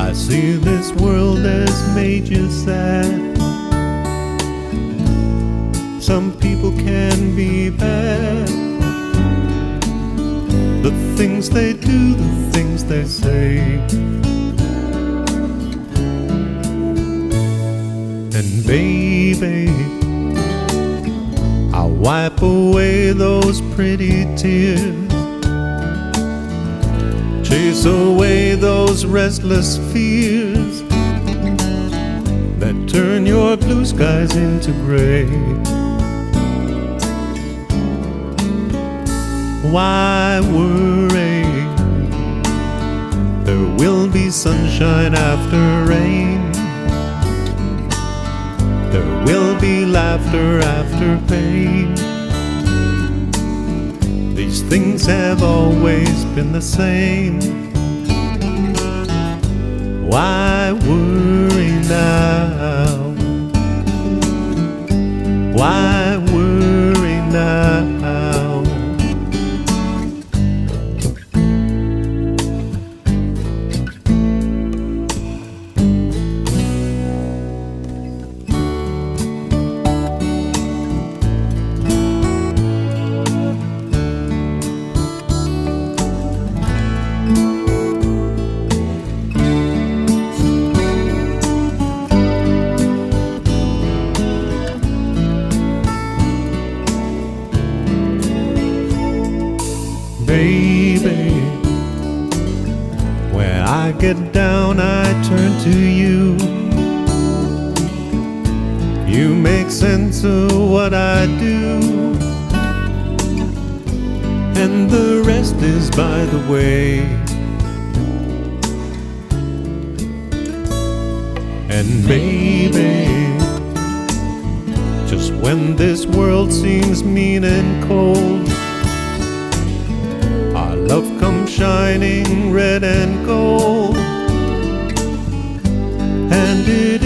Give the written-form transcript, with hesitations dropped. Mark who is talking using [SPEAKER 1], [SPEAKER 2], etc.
[SPEAKER 1] I see this world has made you sad. Some people can be bad. The things they do, the things they say. And baby, I'll wipe away those pretty tears, chase away those restless fears that turn your blue skies into gray. Why worry? There will be sunshine after rain. There will be laughter after pain. These things have always been the same. Why worry now? Why worry now? Baby, when I get down, I turn to you. You make sense of what I do, and the rest is by the way. And maybe, just when this world seems mean and cold, our love comes shining red and gold, and it